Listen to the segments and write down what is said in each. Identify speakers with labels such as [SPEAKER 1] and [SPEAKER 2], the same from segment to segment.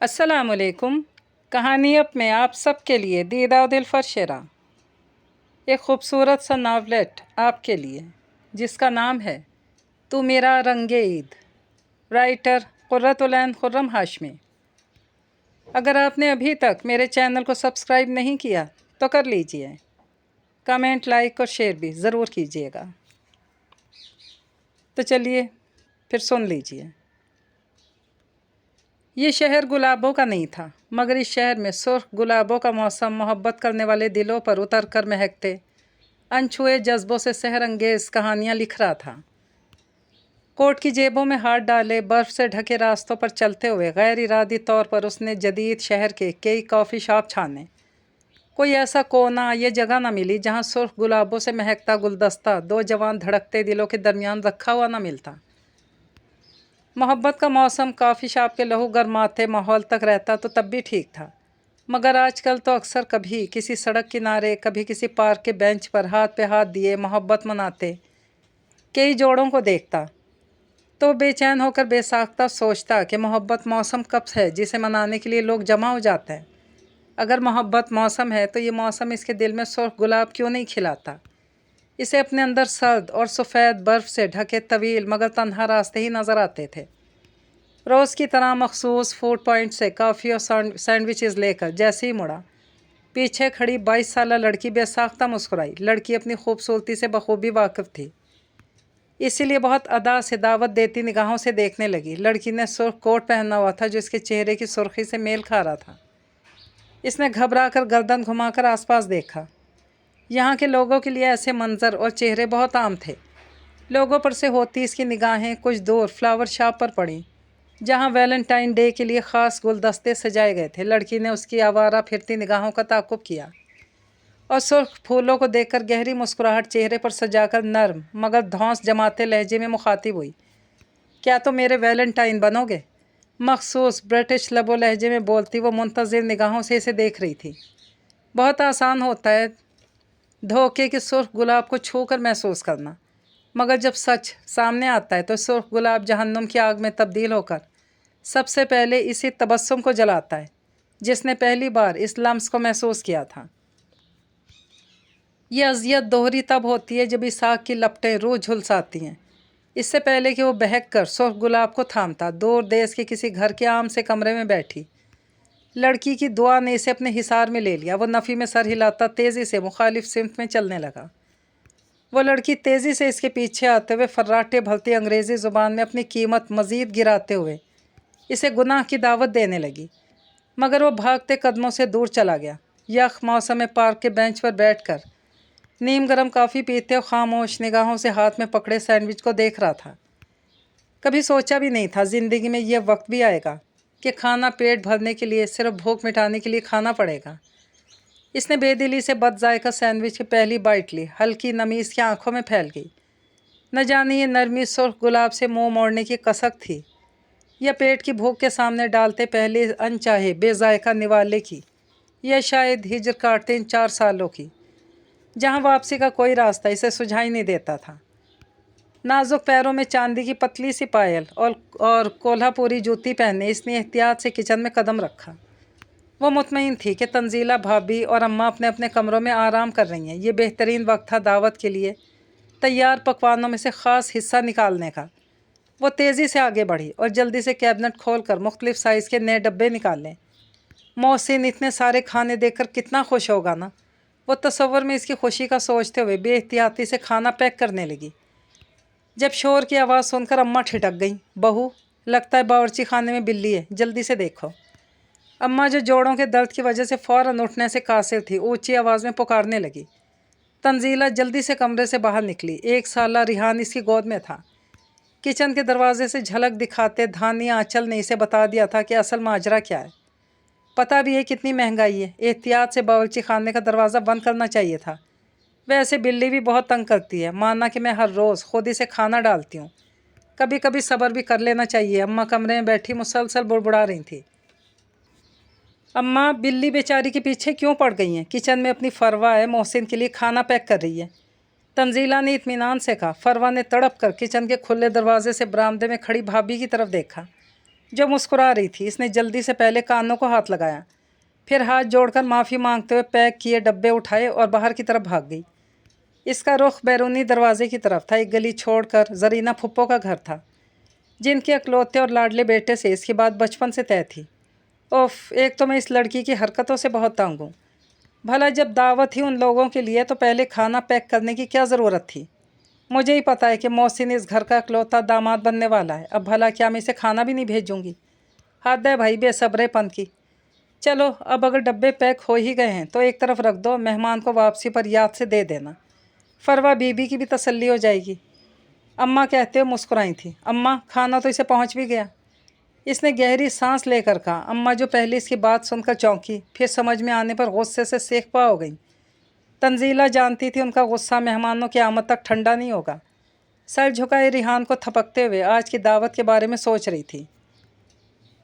[SPEAKER 1] अस्सलाम वालेकुम। कहानियत में आप सब के लिए दीदा दिल फरशेरा, एक ख़ूबसूरत सा नावलेट आपके लिए जिसका नाम है तू मेरा रंगे ईद, राइटर क़ुर्रतुल ऐन खुर्रम हाशमी। अगर आपने अभी तक मेरे चैनल को सब्सक्राइब नहीं किया तो कर लीजिए, कमेंट, लाइक और शेयर भी ज़रूर कीजिएगा। तो चलिए फिर सुन लीजिए। ये शहर गुलाबों का नहीं था, मगर इस शहर में सुर्ख गुलाबों का मौसम मोहब्बत करने वाले दिलों पर उतर कर महकते अनछुए जज्बों से सहर अंगेज़ कहानियाँ लिख रहा था। कोट की जेबों में हाथ डाले बर्फ़ से ढके रास्तों पर चलते हुए गैर इरादी तौर पर उसने जदीद शहर के कई कॉफ़ी शॉप छाने। कोई ऐसा कोना या जगह न मिली जहाँ सुर्ख गुलाबों से महकता गुलदस्ता दो जवान धड़कते दिलों के दरमियान रखा हुआ न मिलता। मोहब्बत का मौसम कॉफ़ी शॉप के लहू गरमाते माहौल तक रहता तो तब भी ठीक था, मगर आजकल तो अक्सर कभी किसी सड़क किनारे, कभी किसी पार्क के बेंच पर हाथ पे हाथ दिए मोहब्बत मनाते कई जोड़ों को देखता तो बेचैन होकर बेसाख्ता सोचता कि मोहब्बत मौसम कब है जिसे मनाने के लिए लोग जमा हो जाते हैं। अगर मोहब्बत मौसम है तो ये मौसम इसके दिल में सुर्ख गुलाब क्यों नहीं खिलाता? इसे अपने अंदर सर्द और सफ़ेद बर्फ़ से ढके तवील मगर तन्हा रास्ते ही नज़र आते थे। रोज़ की तरह मखसूस फूड पॉइंट से कॉफ़ी और सैंडविचेज़ लेकर जैसे ही मुड़ा, पीछे खड़ी 22 साला लड़की बेसाख्ता मुस्कुराई। लड़की अपनी खूबसूरती से बखूबी वाकिफ़ थी, इसीलिए बहुत अदा से दावत देती निगाहों से देखने लगी। लड़की ने सुर्ख कोट पहना हुआ था जो इसके चेहरे की सुर्खी से मेल खा रहा था। इसने घबरा कर गर्दन घुमाकर आसपास देखा। यहाँ के लोगों के लिए ऐसे मंजर और चेहरे बहुत आम थे। लोगों पर से होती इसकी निगाहें कुछ दूर फ्लावर शॉप पर पड़ी, जहाँ वैलेंटाइन डे के लिए ख़ास गुलदस्ते सजाए गए थे। लड़की ने उसकी आवारा फिरती निगाहों का ताक़ुब किया और सुर्ख फूलों को देखकर गहरी मुस्कुराहट चेहरे पर सजाकर नर्म मगर धौंस जमाते लहजे में मुखातिब हुई। क्या तुम मेरे वैलेंटाइन बनोगे? मखसूस ब्रिटिश लबो लहजे में बोलती वो मुंतज़िर निगाहों से इसे देख रही थी। बहुत आसान होता है धोखे के सुर्ख गुलाब को छू कर महसूस करना, मगर जब सच सामने आता है तो सुर्ख गुलाब जहन्नुम की आग में तब्दील होकर सबसे पहले इसी तबस्सुम को जलाता है जिसने पहली बार इस लम्स को महसूस किया था। यह अज़ियत दोहरी तब होती है जब इस आग की लपटें रूह झुलसाती हैं। इससे पहले कि वो बहक कर सुर्ख गुलाब को थामता, दूर देश के किसी घर के आम से कमरे में बैठी लड़की की दुआ ने इसे अपने हिसार में ले लिया। वो नफ़ी में सर हिलाता तेज़ी से मुखालिफ सिमत में चलने लगा। वो लड़की तेज़ी से इसके पीछे आते हुए फर्राटे भलती अंग्रेज़ी ज़ुबान में अपनी कीमत मज़ीद गिराते हुए इसे गुनाह की दावत देने लगी, मगर वो भागते कदमों से दूर चला गया। यख मौसम में पार्क के बेंच पर बैठकर नीम गर्म कॉफ़ी पीते और खामोश निगाहों से हाथ में पकड़े सैंडविच को देख रहा था। कभी सोचा भी नहीं था ज़िंदगी में यह वक्त भी आएगा कि खाना पेट भरने के लिए, सिर्फ भूख मिटाने के लिए खाना पड़ेगा। इसने बेदिली से बदजायका सैंडविच की पहली बाइट ली। हल्की नमी इसकी आंखों में फैल गई। न जाने ये नरमी सुर्ख गुलाब से मुंह मोड़ने की कसक थी या पेट की भूख के सामने डालते पहले अनचाहे बेजायका निवाले की, या शायद हिजर काटते इन 4 सालों की जहाँ वापसी का कोई रास्ता इसे सुझाई नहीं देता था। नाजुक पैरों में चांदी की पतली सी पायल और कोल्हापुरी जूती पहने इसने एहतियात से किचन में कदम रखा। वो मुतमईन थी कि तंजीला भाभी और अम्मा अपने अपने कमरों में आराम कर रही हैं। ये बेहतरीन वक्त था दावत के लिए तैयार पकवानों में से ख़ास हिस्सा निकालने का। वो तेज़ी से आगे बढ़ी और जल्दी से कैबिनेट खोलकर मुख्तलिफ़ साइज़ के नए डब्बे निकाले। मोहसिन इतने सारे खाने देखकर कितना खुश होगा ना। वो तसव्वुर में इसकी खुशी का सोचते हुए बेहतियाती से खाना पैक करने लगी। जब शोर की आवाज़ सुनकर अम्मा ठिठक गई। बहू, लगता है बावर्ची खाने में बिल्ली है, जल्दी से देखो। अम्मा जो जोड़ों के दर्द की वजह से फ़ौरन उठने से कासिर थी, ऊंची आवाज़ में पुकारने लगी। तंजीला जल्दी से कमरे से बाहर निकली। 1 साला रिहान इसकी गोद में था। किचन के दरवाजे से झलक दिखाते धानी आंचल ने इसे बता दिया था कि असल माजरा क्या है। पता भी है कितनी महंगाई है। एहतियात से बावर्ची खाने का दरवाज़ा बंद करना चाहिए था। वैसे बिल्ली भी बहुत तंग करती है। माना कि मैं हर रोज़ खुद इसे खाना डालती हूँ, कभी कभी सब्र भी कर लेना चाहिए। अम्मा कमरे में बैठी मुसलसल बुड़बुड़ा रही थी। अम्मा, बिल्ली बेचारी के पीछे क्यों पड़ गई हैं? किचन में अपनी फरवा है, मोहसिन के लिए खाना पैक कर रही है। तंजीला ने इत्मीनान से कहा। फरवा ने तड़प कर किचन के खुले दरवाजे से बरामदे में खड़ी भाभी की तरफ देखा जो मुस्कुरा रही थी। इसने जल्दी से पहले कानों को हाथ लगाया, फिर हाथ जोड़कर माफ़ी मांगते हुए पैक किए डब्बे उठाए और बाहर की तरफ भाग गई। इसका रुख बैरूनी दरवाजे की तरफ था। एक गली छोड़कर जरीना फुप्पो का घर था, जिनके अकलौते और लाडले बेटे से इसकी बात बचपन से तय थी। ओफ, एक तो मैं इस लड़की की हरकतों से बहुत तंग हूँ। भला जब दावत ही उन लोगों के लिए तो पहले खाना पैक करने की क्या ज़रूरत थी? मुझे ही पता है कि मोहसिन इस घर का इकलौता दामाद बनने वाला है। अब भला क्या मैं इसे खाना भी नहीं भेजूंगी? हद है भाई बेसब्रेपन की। चलो, अब अगर डब्बे पैक हो ही गए हैं तो एक तरफ रख दो, मेहमान को वापसी पर याद से दे देना। फरवा बीबी की भी तसल्ली हो जाएगी। अम्मा कहते हुए मुस्कुराई थी। अम्मा, खाना तो इसे पहुंच भी गया। इसने गहरी सांस लेकर कहा। अम्मा, जो पहले इसकी बात सुनकर चौंकी, फिर समझ में आने पर गुस्से से सेंकपा हो गई। तंजीला जानती थी उनका गुस्सा मेहमानों की आमद तक ठंडा नहीं होगा। सर झुकाए रिहान को थपकते हुए आज की दावत के बारे में सोच रही थी।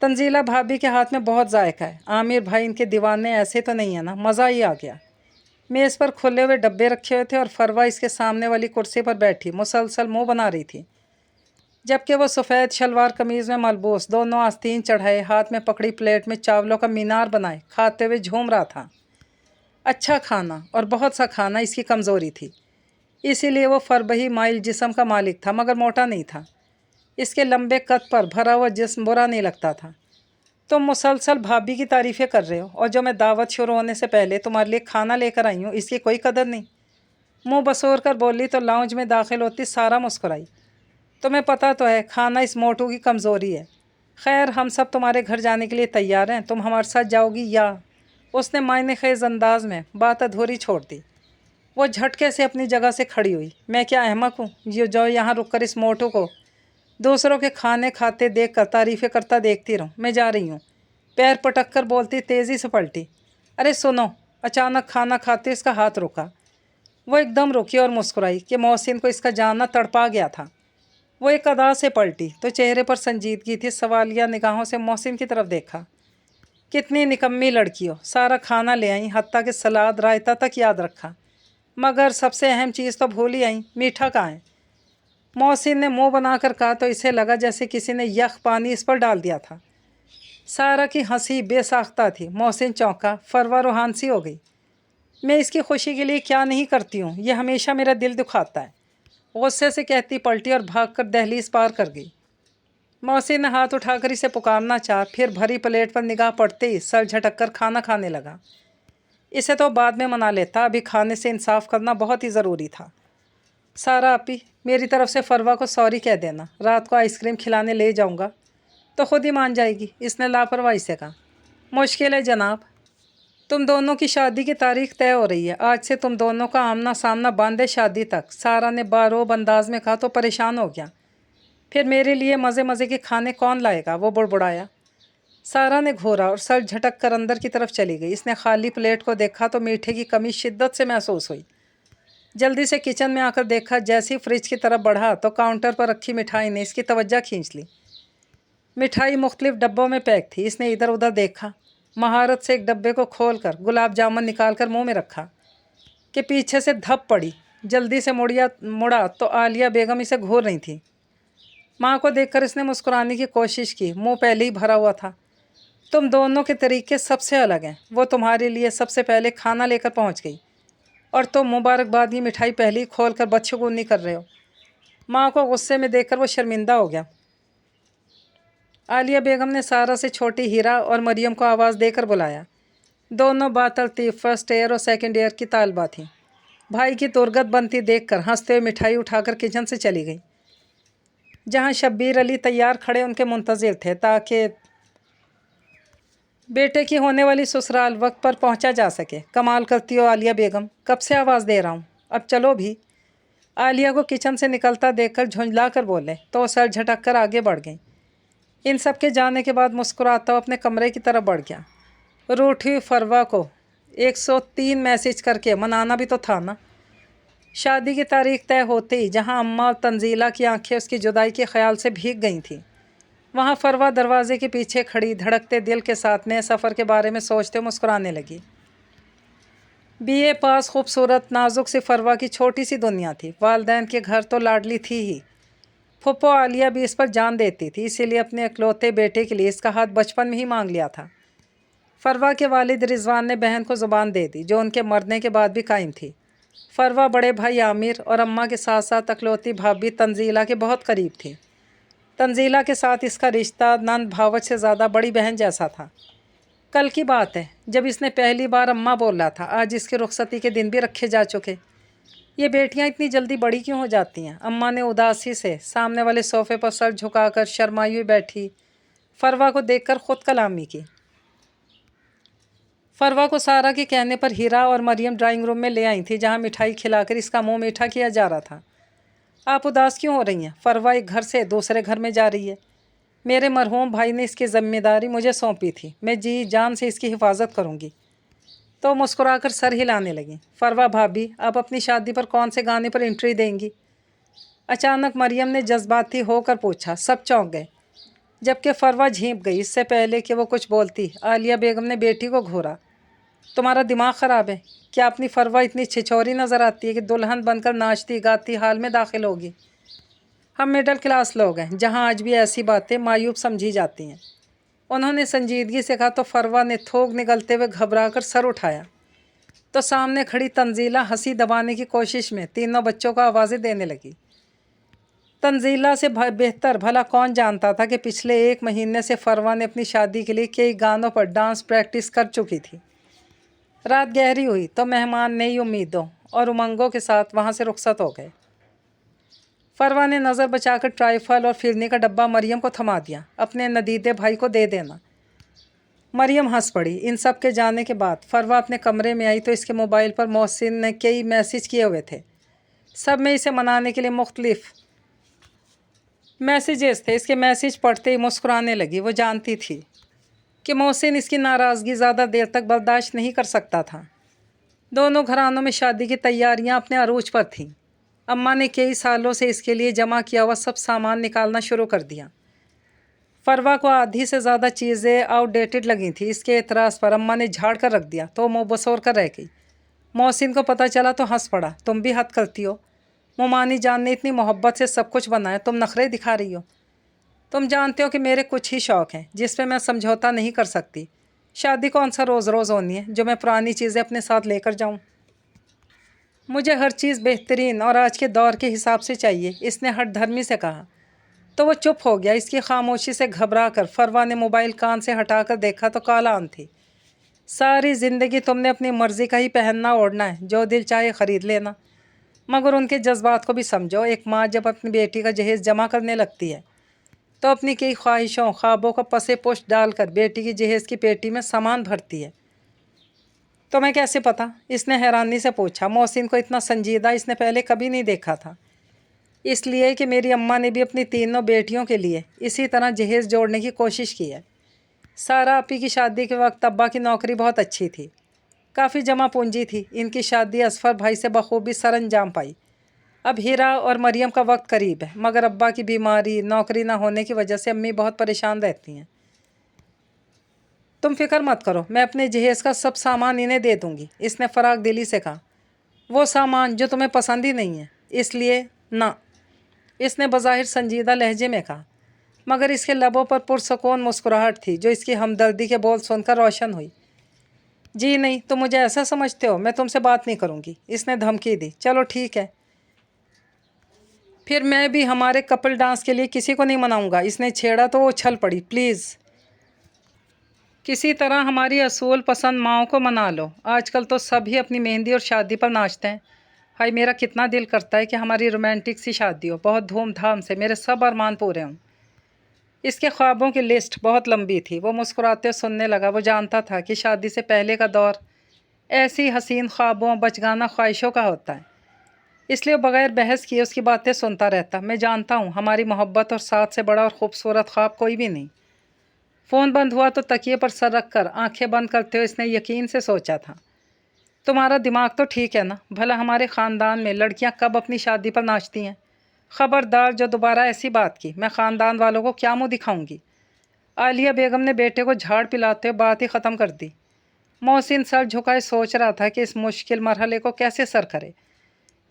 [SPEAKER 1] तंजीला भाभी के हाथ में बहुत जायका है। आमिर भाई इनके दीवाने ऐसे तो नहीं है ना? मज़ा ही आ गया। मेज़ पर खुले हुए डब्बे रखे हुए थे और फरवा इसके सामने वाली कुर्सी पर बैठी मुसलसल मुंह बना रही थी, जबकि वो सफ़ेद शलवार कमीज़ में मलबूस, दोनों आस्तीन चढ़ाए, हाथ में पकड़ी प्लेट में चावलों का मीनार बनाए खाते हुए झूम रहा था। अच्छा खाना और बहुत सा खाना इसकी कमज़ोरी थी, इसीलिए वो फरबही माइल जिस्म का मालिक था, मगर मोटा नहीं था। इसके लंबे कद पर भरा हुआ जिस्म बुरा नहीं लगता था। तुम मुसलसल भाभी की तारीफ़ें कर रहे हो, और जो मैं दावत शुरू होने से पहले तुम्हारे लिए खाना लेकर आई हूँ, इसकी कोई कदर नहीं। मुँह बसोर कर बोली तो लाउंज में दाखिल होती सारा मुस्कुराई। तुम्हें पता तो है खाना इस मोटू की कमज़ोरी है। खैर, हम सब तुम्हारे घर जाने के लिए तैयार हैं, तुम हमारे साथ जाओगी या? उसने मायने खेज अंदाज में बात अधूरी छोड़ दी। वो झटके से अपनी जगह से खड़ी हुई। मैं क्या अहमक हूँ जो यहाँ रुककर इस मोटू को दूसरों के खाने खाते देख कर तारीफ़ें करता देखती रहूँ? मैं जा रही हूँ। पैर पटक कर बोलती तेज़ी से पलटी। अरे सुनो! अचानक खाना खाते इसका हाथ रुका। वो एकदम रुकी और मुस्कुराई कि मोहसिन को इसका जानना तड़पा गया था। वो एक अदा से पलटी तो चेहरे पर संजीदगी थी। सवालिया निगाहों से मोहसिन की तरफ देखा। कितनी निकम्मी लड़की हो, सारा खाना ले आई, हत्ता के सलाद रायता तक याद रखा, मगर सबसे अहम चीज़ तो भूल ही आई, मीठा कहाँ है? मोहसिन ने मुंह बनाकर कहा तो इसे लगा जैसे किसी ने यख पानी इस पर डाल दिया था। सारा की हंसी बेसाख्ता थी। मोहसिन चौंका, फरवा रूहान सी हो गई। मैं इसकी खुशी के लिए क्या नहीं करती हूँ, यह हमेशा मेरा दिल दुखाता है, गुस्से से कहती पलटी और भागकर दहलीज पार कर गई। मोहसिन ने हाथ उठाकर इसे पुकारना चाहा, फिर भरी प्लेट पर निगाह पड़ते ही सर झटक कर खाना खाने लगा। इसे तो बाद में मना लेता, अभी खाने से इंसाफ करना बहुत ही ज़रूरी था। सारा आपी, मेरी तरफ से फरवा को सॉरी कह देना। रात को आइसक्रीम खिलाने ले जाऊंगा तो खुद ही मान जाएगी, इसने लापरवाही से कहा। मुश्किल है जनाब, तुम दोनों की शादी की तारीख तय हो रही है, आज से तुम दोनों का आमना सामना बांधे शादी तक। सारा ने बारोब अंदाज में कहा तो परेशान हो गया। फिर मेरे लिए मज़े मज़े के खाने कौन लाएगा? वो बुड़बुड़ाया। सारा ने घूरा और सर झटक कर अंदर की तरफ चली गई। इसने खाली प्लेट को देखा तो मीठे की कमी शिद्दत से महसूस हुई। जल्दी से किचन में आकर देखा, जैसे ही फ्रिज की तरफ बढ़ा तो काउंटर पर रखी मिठाई ने इसकी तवज्जो खींच ली। मिठाई मुख्तलिफ डब्बों में पैक थी। इसने इधर उधर देखा, महारत से एक डब्बे को खोलकर गुलाब जामुन निकालकर मुंह में रखा कि पीछे से धप पड़ी। जल्दी से मुड़ा तो आलिया बेगम इसे घूर रही थी। माँ को देखकर इसने मुस्कुराने की कोशिश की, मुंह पहले ही भरा हुआ था। तुम दोनों के तरीके सबसे अलग हैं। वो तुम्हारे लिए सबसे पहले खाना लेकर पहुँच गई और तुम मुबारकबाद की मिठाई पहले ही खोल कर बदशगुनी कर रहे हो। माँ को गुस्से में देखकर वो शर्मिंदा हो गया। आलिया बेगम ने सारा से छोटी हीरा और मरियम को आवाज़ देकर बुलाया। दोनों बातरतीब फर्स्ट ईयर और सेकंड ईयर की तालबा थीं। भाई की तुरगत बनती देखकर हंसते हुए मिठाई उठाकर किचन से चली गई, जहाँ शब्बीर अली तैयार खड़े उनके मुंतज़िर थे ताकि बेटे की होने वाली ससुराल वक्त पर पहुंचा जा सके। कमाल करती हो आलिया बेगम, कब से आवाज़ दे रहा हूँ, अब चलो भी। आलिया को किचन से निकलता देखकर झुंझला कर बोले तो सर झटक कर आगे बढ़ गई। इन सब के जाने के बाद मुस्कुराता हुआ अपने कमरे की तरफ बढ़ गया। रूठी हुई फरवा को 103 मैसेज करके मनाना भी तो था ना। शादी की तारीख तय होते ही जहाँ अम्मा और तंजीला की आंखें उसकी जुदाई के ख्याल से भीग गई थीं, वहाँ फरवा दरवाजे के पीछे खड़ी धड़कते दिल के साथ नए सफ़र के बारे में सोचते मुस्कुराने लगी। बीए पास खूबसूरत नाजुक सी फरवा की छोटी सी दुनिया थी। वालदैन के घर तो लाडली थी ही, फुप्पो आलिया भी इस पर जान देती थी, इसीलिए अपने इकलौते बेटे के लिए इसका हाथ बचपन में ही मांग लिया था। फरवा के वालिद रिजवान ने बहन को ज़ुबान दे दी, जो उनके मरने के बाद भी कायम थी। फरवा बड़े भाई आमिर और अम्मा के साथ साथ इकलौती भाभी तंजीला के बहुत करीब थी। तंजीला के साथ इसका रिश्ता नंद भावच से ज़्यादा बड़ी बहन जैसा था। कल की बात है जब इसने पहली बार अम्मा बोला था। आज इसकी रुखसती के दिन भी रखे जा चुके। ये बेटियां इतनी जल्दी बड़ी क्यों हो जाती हैं? अम्मा ने उदासी से सामने वाले सोफे पर सर झुकाकर शर्माई हुई बैठी फरवा को देखकर खुद कलामी की। फरवा को सारा के कहने पर हीरा और मरियम ड्राइंग रूम में ले आई थी, जहाँ मिठाई खिलाकर इसका मुंह मीठा किया जा रहा था। आप उदास क्यों हो रही हैं? फरवा एक घर से दूसरे घर में जा रही है। मेरे मरहूम भाई ने इसकी जिम्मेदारी मुझे सौंपी थी, मैं जी जान से इसकी हिफाजत करूँगी। तो मुस्कुराकर सर हिलाने लगी। फरवा भाभी, आप अपनी शादी पर कौन से गाने पर एंट्री देंगी? अचानक मरियम ने जज्बाती होकर पूछा। सब चौंक गए, जबकि फरवा झींप गई। इससे पहले कि वो कुछ बोलती, आलिया बेगम ने बेटी को घूरा। तुम्हारा दिमाग ख़राब है क्या? अपनी फरवा इतनी छिछोरी नज़र आती है कि दुल्हन बनकर नाचती गाती हाल में दाखिल होगी। हम मिडिल क्लास लोग हैं, जहाँ आज भी ऐसी बातें मायूब समझी जाती हैं। उन्होंने संजीदगी से कहा। तो फरवा ने थोक निगलते हुए घबराकर सर उठाया तो सामने खड़ी तंजीला हंसी दबाने की कोशिश में तीनों बच्चों को आवाज़ें देने लगी। तंजीला से बेहतर भला कौन जानता था कि पिछले 1 महीने से फरवा ने अपनी शादी के लिए कई गानों पर डांस प्रैक्टिस कर चुकी थी। रात गहरी हुई तो मेहमान नई उम्मीदों और उमंगों के साथ वहाँ से रुखसत हो गए। फरवा ने नज़र बचाकर ट्राइफल और फिरनी का डब्बा मरियम को थमा दिया। अपने नदीदे भाई को दे देना। मरियम हंस पड़ी। इन सब के जाने के बाद फरवा अपने कमरे में आई तो इसके मोबाइल पर मोहसिन ने कई मैसेज किए हुए थे। सब में इसे मनाने के लिए मुख्तलिफ मैसेजेस थे। इसके मैसेज पढ़ते ही मुस्कुराने लगी। वो जानती थी कि मोहसिन इसकी नाराज़गी ज़्यादा देर तक बर्दाश्त नहीं कर सकता था। दोनों घरानों में शादी की तैयारियां अपने अरूज पर थीं। अम्मा ने कई सालों से इसके लिए जमा किया हुआ सब सामान निकालना शुरू कर दिया। फरवा को आधी से ज़्यादा चीज़ें आउटडेटेड लगी थी। इसके एतराज़ पर अम्मा ने झाड़ कर रख दिया तो मुँह बसोर कर रह गई। मोहसिन को पता चला तो हंस पड़ा। तुम भी हद करती हो। मोमानी जान ने इतनी मोहब्बत से सब कुछ बनाया, तुम नखरे दिखा रही हो। तुम जानते हो कि मेरे कुछ ही शौक़ हैं जिस पे मैं समझौता नहीं कर सकती। शादी कौन सा रोज़ रोज़ होनी है जो मैं पुरानी चीज़ें अपने साथ लेकर जाऊं। मुझे हर चीज़ बेहतरीन और आज के दौर के हिसाब से चाहिए, इसने हठ धर्मी से कहा। तो वो चुप हो गया। इसकी खामोशी से घबरा कर फरवा ने मोबाइल कान से हटाकर देखा तो काला आन थी। सारी ज़िंदगी तुमने अपनी मर्ज़ी का ही पहनना ओढ़ना है, जो दिल चाहे ख़रीद लेना, मगर उनके जज्बात को भी समझो। एक माँ जब अपनी बेटी का जहेज़ जमा करने लगती है तो अपनी कई ख्वाहिशों ख्वाबों का पसे पोश डालकर बेटी की जहेज़ की पेटी में सामान भरती है। तुम्हें कैसे पता? इसने हैरानी से पूछा। मोहसिन को इतना संजीदा इसने पहले कभी नहीं देखा था। इसलिए कि मेरी अम्मा ने भी अपनी तीनों बेटियों के लिए इसी तरह जहेज़ जोड़ने की कोशिश की है। सारा आपी की शादी के वक्त अब्बा की नौकरी बहुत अच्छी थी, काफ़ी जमा पूंजी थी। इनकी शादी असफ़र भाई से बखूबी सर अंजाम पाई। अब हीरा और मरियम का वक्त करीब है, मगर अब्बा की बीमारी नौकरी ना होने की वजह से अम्मी बहुत परेशान रहती हैं। तुम फिक्र मत करो, मैं अपने जहेज़ का सब सामान इन्हें दे दूँगी, इसने फ़राग दिली से कहा। वो सामान जो तुम्हें पसंद ही नहीं है, इसलिए ना, इसने बज़ाहिर संजीदा लहजे में कहा, मगर इसके लबों पर पुरसकून मुस्कुराहट थी जो इसकी हमदर्दी के बोल सुनकर रोशन हुई। जी नहीं, तुम मुझे ऐसा समझते हो? मैं तुमसे बात नहीं करूँगी, इसने धमकी दी। चलो ठीक है, फिर मैं भी हमारे कपल डांस के लिए किसी को नहीं मनाऊंगा, इसने छेड़ा तो वो उछल पड़ी। प्लीज़ किसी तरह हमारी असूल पसंद माओं को मना लो। आजकल तो सभी अपनी मेहंदी और शादी पर नाचते हैं। हाय, मेरा कितना दिल करता है कि हमारी रोमांटिक सी शादी हो, बहुत धूमधाम से, मेरे सब अरमान पूरे हों। इसके ख्वाबों की लिस्ट बहुत लंबी थी। वो मुस्कुराते सुनने लगा। वो जानता था कि शादी से पहले का दौर ऐसी हसीन ख्वाबों बचगाना ख्वाहिशों का होता है, इसलिए बग़ैर बहस किए उसकी बातें सुनता रहता। मैं जानता हूँ हमारी मोहब्बत और साथ से बड़ा और ख़ूबसूरत ख्वाब कोई भी नहीं। फ़ोन बंद हुआ तो तकिए पर सर रख कर आँखें बंद करते हुए इसने यकीन से सोचा था, तुम्हारा दिमाग तो ठीक है ना? भला हमारे ख़ानदान में लड़कियाँ कब अपनी शादी पर नाचती हैं? ख़बरदार जो दोबारा ऐसी बात की, मैं ख़ानदान वालों को क्या मुँह दिखाऊंगी। आलिया बेगम ने बेटे को झाड़ पिलाते हुए बात ही ख़त्म कर दी। मोहसिन सर झुकाए सोच रहा था कि इस मुश्किल मरहले को कैसे सर करे।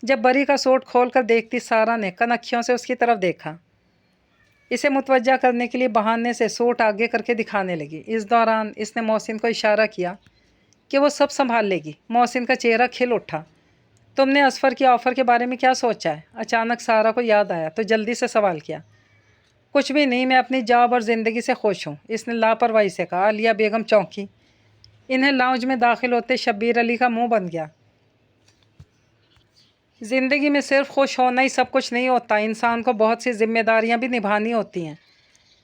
[SPEAKER 1] जब बरी का सूट खोल कर देखती सारा ने कनखियों से उसकी तरफ देखा। इसे मुतवज्जा करने के लिए बहाने से सूट आगे करके दिखाने लगी। इस दौरान इसने मोहसिन को इशारा किया कि वो सब संभाल लेगी। मोहसिन का चेहरा खिल उठा। तुमने असफर की ऑफ़र के बारे में क्या सोचा है? अचानक सारा को याद आया तो जल्दी से सवाल किया। कुछ भी नहीं, मैं अपनी जॉब और ज़िंदगी से खुश हूँ, इसने लापरवाही से कहा। आलिया बेगम चौंकी। इन्हें लाउंज में दाखिल होते शब्बीर अली का मुंह बन गया। ज़िंदगी में सिर्फ खुश होना ही सब कुछ नहीं होता, इंसान को बहुत सी जिम्मेदारियां भी निभानी होती हैं,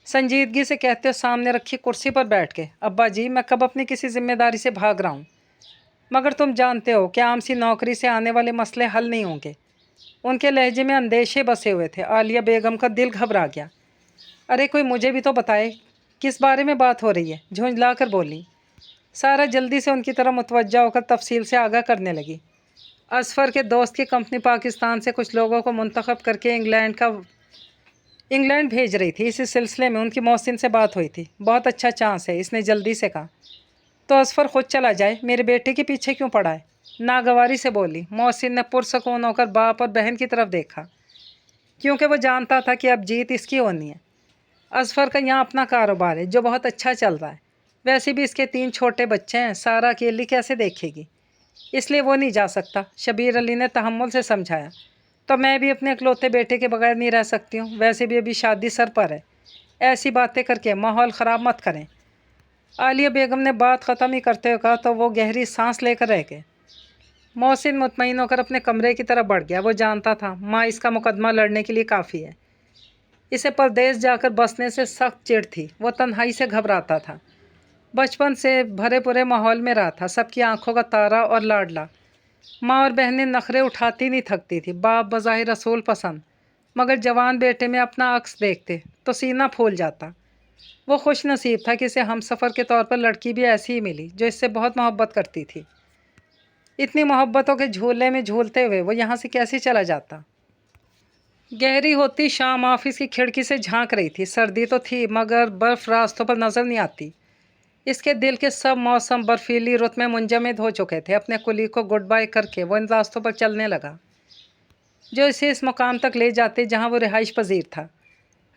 [SPEAKER 1] संजीदगी से कहते हो सामने रखी कुर्सी पर बैठ के। अब्बा जी, मैं कब अपनी किसी जिम्मेदारी से भाग रहा हूँ? मगर तुम जानते हो कि आम सी नौकरी से आने वाले मसले हल नहीं होंगे। उनके लहजे में अंदेशे बसे हुए थे। आलिया बेगम का दिल घबरा गया। अरे कोई मुझे भी तो बताए, किस बारे में बात हो रही है? झुंझला कर बोली। सारा जल्दी से उनकी तरफ मुतवज्जा होकर तफसील से आगाह करने लगी। असफ़र के दोस्त की कंपनी पाकिस्तान से कुछ लोगों को मुंतखब करके इंग्लैंड भेज रही थी। इसी सिलसिले में उनकी मोहसिन से बात हुई थी। बहुत अच्छा चांस है, इसने जल्दी से कहा। तो असफ़र ख़ुद चला जाए, मेरे बेटे के पीछे क्यों पड़ा है? नागवारी से बोली। मोहसिन ने पुरसकून होकर बाप और बहन की तरफ देखा, क्योंकि वो जानता था कि अब जीत इसकी होनी है। असफ़र का यहाँ अपना कारोबार है जो बहुत अच्छा चल रहा है। वैसे भी इसके 3 छोटे बच्चे हैं, सारा अकेली कैसे देखेगी, इसलिए वो नहीं जा सकता। शबीर अली ने तहम्मुल से समझाया। तो मैं भी अपने इकलौते बेटे के बगैर नहीं रह सकती हूँ, वैसे भी अभी शादी सर पर है। ऐसी बातें करके माहौल ख़राब मत करें। आलिया बेगम ने बात ख़त्म ही करते हुए कहा तो वो गहरी सांस लेकर रह गए। मोहसिन मुतमईन होकर अपने कमरे की तरफ बढ़ गया। वो जानता था माँ इसका मुकदमा लड़ने के लिए काफ़ी है। इसे परदेश जाकर बसने से सख्त चिढ़ थी। वो तन्हाई से घबराता था। बचपन से भरे पूरे माहौल में रहा था, सबकी आंखों का तारा और लाडला। माँ और बहनें नखरे उठाती नहीं थकती थी। बाप बज़ाहिर रसूल पसंद, मगर जवान बेटे में अपना अक्स देखते तो सीना फूल जाता। वो खुश नसीब था कि इसे हमसफ़र के तौर पर लड़की भी ऐसी ही मिली जो इससे बहुत मोहब्बत करती थी। इतनी मोहब्बतों के झूले में झूलते हुए वो यहाँ से कैसे चला जाता? गहरी होती शाम ऑफिस की खिड़की से झांक रही थी। सर्दी तो थी, मगर बर्फ़ रास्तों पर नज़र नहीं आती। इसके दिल के सब मौसम बर्फीली रुत में मुंजमद हो चुके थे। अपने कुली को गुड बाय करके वो इन रास्तों पर चलने लगा जो इसे इस मुकाम तक ले जाते जहां वो रिहाइश पजीर था।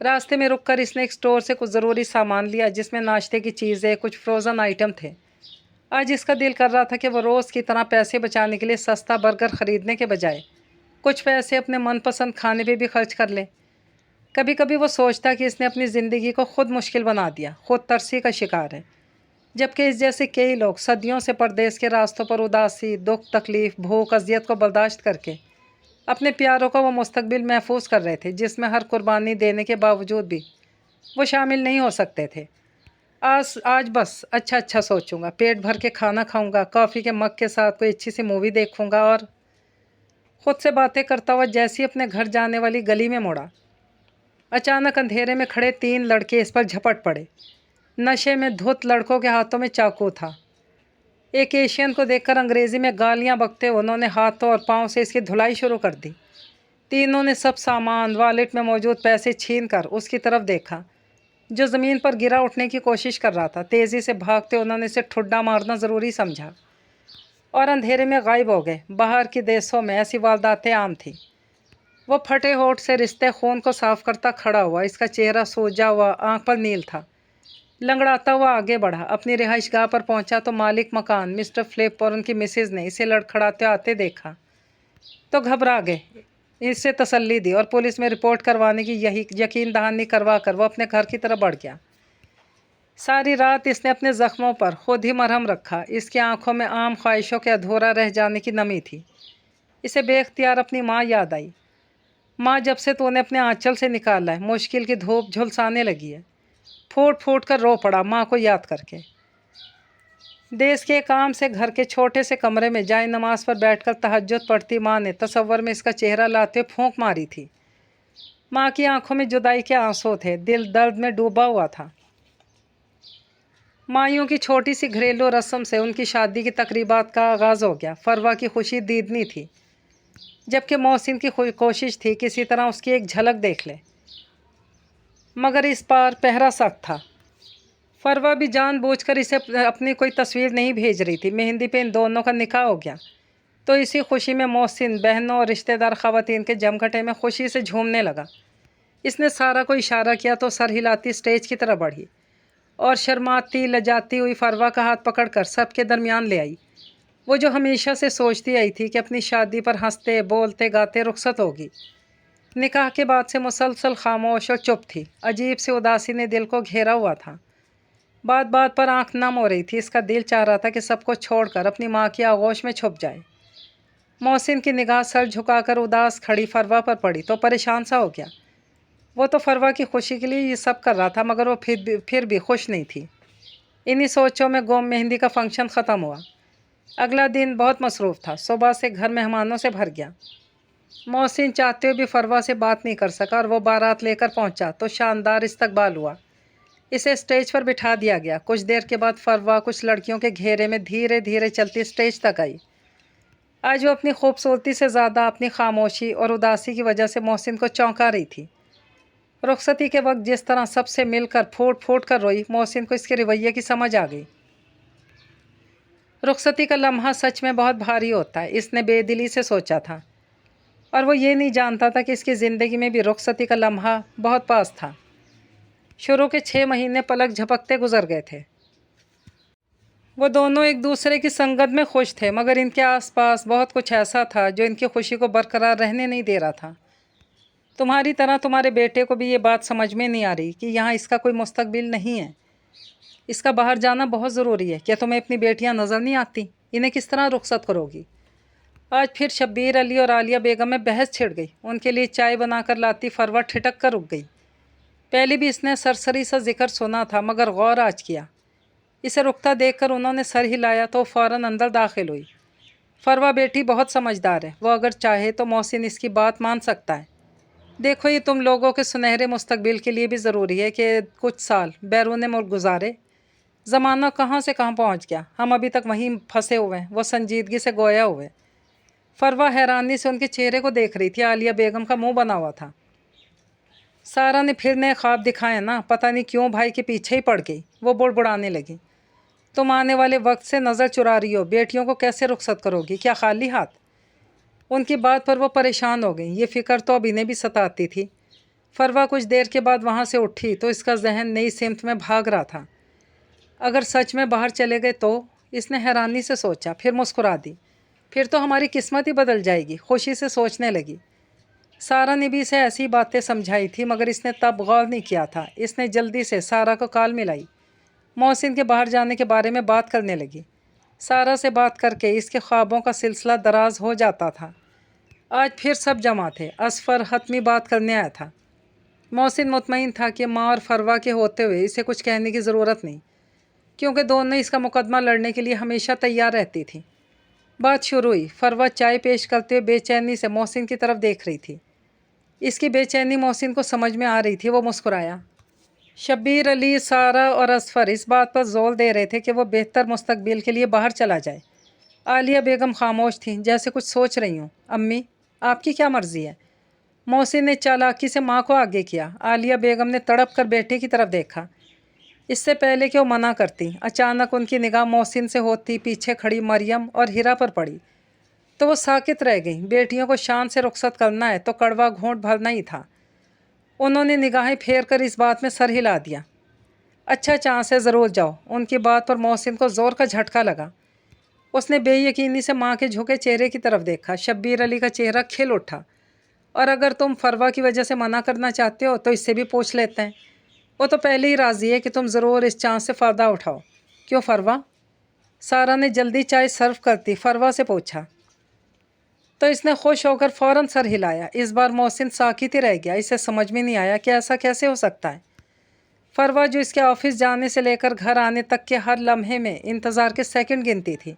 [SPEAKER 1] रास्ते में रुककर इसने एक स्टोर से कुछ ज़रूरी सामान लिया, जिसमें नाश्ते की चीज़ें, कुछ फ्रोज़न आइटम थे। आज इसका दिल कर रहा था कि वो रोज़ की तरह पैसे बचाने के लिए सस्ता बर्गर ख़रीदने के बजाय कुछ पैसे अपने मनपसंद खाने पे भी खर्च कर ले। कभी कभी वो सोचता कि इसने अपनी ज़िंदगी को ख़ुद मुश्किल बना दिया, ख़ुद तरसी का शिकार है। जबकि इस जैसे कई लोग सदियों से परदेश के रास्तों पर उदासी, दुख, तकलीफ़, भूख, अजियत को बर्दाश्त करके अपने प्यारों का वो मुस्तकबिल महफूज कर रहे थे, जिसमें हर कुर्बानी देने के बावजूद भी वो शामिल नहीं हो सकते थे। आज बस अच्छा अच्छा सोचूंगा, पेट भर के खाना खाऊंगा, कॉफ़ी के मग के साथ कोई अच्छी सी मूवी देखूंगा और ख़ुद से बातें करता हुआ जैसी अपने घर जाने वाली गली में मुड़ा, अचानक अंधेरे में खड़े 3 लड़के इस पर झपट पड़े। नशे में धुत लड़कों के हाथों में चाकू था। एक एशियन को देखकर अंग्रेज़ी में गालियां बकते उन्होंने हाथों और पाँव से इसकी धुलाई शुरू कर दी। तीनों ने सब सामान, वॉलेट में मौजूद पैसे छीनकर उसकी तरफ देखा, जो ज़मीन पर गिरा उठने की कोशिश कर रहा था। तेज़ी से भागते उन्होंने इसे ठुड्डा मारना ज़रूरी समझा और अंधेरे में गायब हो गए। बाहर के देशों में ऐसी वारदातें आम थी। वो फटे होठ से रिश्ते खून को साफ करता खड़ा हुआ। इसका चेहरा सूजा हुआ, आँख पर नील था। लंगड़ाता हुआ आगे बढ़ा। अपनी रिहाइशगाह पर पहुंचा तो मालिक मकान मिस्टर फ्लिप और उनकी मिसेज ने इसे लड़खड़ाते आते देखा तो घबरा गए। इससे तसल्ली दी और पुलिस में रिपोर्ट करवाने की यही यकीन दहानी करवा कर वो अपने घर की तरफ बढ़ गया। सारी रात इसने अपने ज़ख्मों पर खुद ही मरहम रखा। इसकी आंखों में आम ख्वाहिशों के अधूरा रह जाने की नमी थी। इसे बेख्तियार अपनी माँ याद आई। माँ, जब से तूने अपने आंचल से निकाला है, मुश्किल की धूप झुलसाने लगी है। फूट फूट कर रो पड़ा माँ को याद करके। देश के काम से घर के छोटे से कमरे में जाए नमाज पर बैठकर तहज्जुद पढ़ती माँ ने तसव्वुर में इसका चेहरा लाते फूंक मारी थी। माँ की आंखों में जुदाई के आंसू थे, दिल दर्द में डूबा हुआ था। माइयों की छोटी सी घरेलू रस्म से उनकी शादी की तकरीबात का आगाज़ हो गया। फरवा की खुशी दीदनी थी, जबकि मोहसिन की कोशिश थी किसी तरह उसकी एक झलक देख ले, मगर इस बार पहरा सख्त था। फरवा भी जानबूझकर इसे अपनी कोई तस्वीर नहीं भेज रही थी। मेहंदी पे इन दोनों का निकाह हो गया तो इसी खुशी में मोहसिन बहनों और रिश्तेदार ख़वातीन के जमघटे में खुशी से झूमने लगा। اس نے سارا کو اشارہ کیا تو سر ہلاتی اسٹیج کی طرف بڑھی اور شرماتی لجاتی ہوئی فروا کا ہاتھ پکڑ کر سب کے درمیان لے آئی۔ وہ جو ہمیشہ سے سوچتی آئی تھی کہ اپنی شادی پر ہنستے بولتے گاتے رخصت ہوگی، نکاح کے بعد سے مسلسل خاموش اور چپ تھی۔ عجیب سی اداسی نے دل کو گھیرا ہوا تھا۔ بات بات پر آنکھ نم ہو رہی تھی۔ اس کا دل چاہ رہا تھا کہ سب کو چھوڑ کر اپنی ماں کی آغوش میں چھپ جائے۔ محسن کی نگاہ سر جھکا کر اداس کھڑی فروا پر پڑی تو پریشان سا ہو گیا۔ وہ تو فروا کی خوشی کے لیے یہ سب کر رہا تھا، مگر وہ پھر بھی خوش نہیں تھی۔ انہی سوچوں میں گوم مہندی کا فنکشن ختم ہوا۔ اگلا دن بہت مصروف تھا۔ صبح سے گھر مہمانوں سے بھر گیا۔ محسن چاہتے ہوئے بھی فروا سے بات نہیں کر سکا اور وہ بارات لے کر پہنچا تو شاندار استقبال ہوا۔ اسے اسٹیج پر بٹھا دیا گیا۔ کچھ دیر کے بعد فروا کچھ لڑکیوں کے گھیرے میں دھیرے دھیرے چلتی اسٹیج تک آئی۔ آج وہ اپنی خوبصورتی سے زیادہ اپنی خاموشی اور اداسی کی وجہ سے محسن کو چونکا رہی تھی۔ رخصتی کے وقت جس طرح سب سے مل کر پھوٹ پھوٹ کر روئی، محسن کو اس کے رویے کی سمجھ آ گئی۔ رخصتی کا لمحہ سچ میں بہت بھاری ہوتا ہے، اس نے بے دلی سے سوچا تھا، اور وہ یہ نہیں جانتا تھا کہ اس کی زندگی میں بھی رخصتی کا لمحہ بہت پاس تھا۔ شروع کے 6 مہینے پلک جھپکتے گزر گئے تھے۔ وہ دونوں ایک دوسرے کی سنگت میں خوش تھے، مگر ان کے آس پاس بہت کچھ ایسا تھا جو ان کی خوشی کو برقرار رہنے نہیں دے رہا تھا۔ تمہاری طرح تمہارے بیٹے کو بھی یہ بات سمجھ میں نہیں آ رہی کہ یہاں اس کا کوئی مستقبل نہیں ہے۔ اس کا باہر جانا بہت ضروری ہے۔ کیا تمہیں اپنی بیٹیاں نظر نہیں آتی؟ انہیں کس طرح رخصت کرو گی؟ آج پھر شبیر علی اور عالیہ بیگم میں بحث چھڑ گئی۔ ان کے لیے چائے بنا کر لاتی فروا ٹھٹک کر رک گئی۔ پہلے بھی اس نے سرسری سا ذکر سنا تھا، مگر غور آج کیا۔ اسے رکتا دیکھ کر انہوں نے سر ہلایا تو فوراً اندر داخل ہوئی۔ فروا بیٹی بہت سمجھدار ہے، وہ اگر چاہے تو محسن اس کی بات مان سکتا ہے۔ دیکھو، یہ تم لوگوں کے سنہرے مستقبل کے لیے بھی ضروری ہے کہ کچھ سال بیرون ملک گزارے۔ زمانہ کہاں سے کہاں پہنچ گیا، ہم ابھی تک وہیں پھنسے ہوئے ہیں۔ وہ سنجیدگی سے گویا ہوئے۔ فروا حیرانی سے ان کے چہرے کو دیکھ رہی تھی۔ عالیہ بیگم کا منہ بنا ہوا تھا۔ سارا نے پھر نئے خواب دکھائے نا، پتہ نہیں کیوں بھائی کے پیچھے ہی پڑ گئی۔ وہ بڑبڑانے لگی۔ تم آنے والے وقت سے نظر چرا رہی ہو، بیٹیوں کو کیسے رخصت کرو گی؟ کیا خالی ہاتھ؟ ان کی بات پر وہ پریشان ہو گئیں۔ یہ فکر تو اب انہیں بھی ستاتی تھی۔ فروا کچھ دیر کے بعد وہاں سے اٹھی تو اس کا ذہن نئی سمت میں بھاگ رہا تھا۔ اگر سچ میں باہر چلے گئے تو؟ اس نے حیرانی سے سوچا، پھر مسکرا دی۔ پھر تو ہماری قسمت ہی بدل جائے گی، خوشی سے سوچنے لگی۔ سارا نے بھی اسے ایسی باتیں سمجھائی تھی، مگر اس نے تب غور نہیں کیا تھا۔ اس نے جلدی سے سارا کو کال ملائی۔ محسن کے باہر جانے کے بارے میں بات کرنے لگی۔ سارا سے بات کر کے اس کے خوابوں کا سلسلہ دراز ہو جاتا تھا۔ آج پھر سب جمع تھے۔ اصفر حتمی بات کرنے آیا تھا۔ محسن مطمئن تھا کہ ماں اور فروا کے ہوتے ہوئے اسے کچھ کہنے کی ضرورت نہیں، کیونکہ دونوں اس کا مقدمہ لڑنے کے لیے ہمیشہ تیار رہتی تھی۔ بات شروع ہوئی۔ فروا چائے پیش کرتے ہوئے بے چینی سے محسن کی طرف دیکھ رہی تھی۔ اس کی بے چینی محسن کو سمجھ میں آ رہی تھی۔ وہ مسکرایا۔ شبیر علی، سارا اور اصفر اس بات پر زور دے رہے تھے کہ وہ بہتر مستقبل کے لیے باہر چلا جائے۔ عالیہ بیگم خاموش تھیں، جیسے کچھ سوچ رہی ہوں۔ امی، آپ کی کیا مرضی ہے؟ محسن نے چالاکی سے ماں کو آگے کیا۔ عالیہ بیگم نے تڑپ کر بیٹے کی طرف دیکھا۔ اس سے پہلے کہ وہ منع کرتی، اچانک ان کی نگاہ محسن سے ہوتی پیچھے کھڑی مریم اور ہیرا پر پڑی تو وہ ساکت رہ گئیں۔ بیٹیوں کو شان سے رخصت کرنا ہے تو کڑوا گھونٹ بھرنا ہی تھا۔ انہوں نے نگاہیں پھیر کر اس بات میں سر ہلا دیا۔ اچھا، چاں سے ضرور جاؤ۔ ان کی بات پر محسن کو زور کا جھٹکا لگا۔ اس نے بے یقینی سے ماں کے جھکے چہرے کی طرف دیکھا۔ شبیر علی کا چہرہ کھل اٹھا۔ اور اگر تم فروا کی وجہ سے منع کرنا چاہتے ہو تو اس سے بھی پوچھ لیتے ہیں۔ وہ تو پہلے ہی راضی ہے کہ تم ضرور اس چانس سے فائدہ اٹھاؤ۔ کیوں فروا؟ سارا نے جلدی چائے سرو کرتی فروا سے پوچھا تو اس نے خوش ہو کر فوراً سر ہلایا۔ اس بار محسن ساکت ہی رہ گیا۔ اسے سمجھ میں نہیں آیا کہ ایسا کیسے ہو سکتا ہے۔ فروا جو اس کے آفس جانے سے لے کر گھر آنے تک کے ہر لمحے میں انتظار کے سیکنڈ گنتی تھی،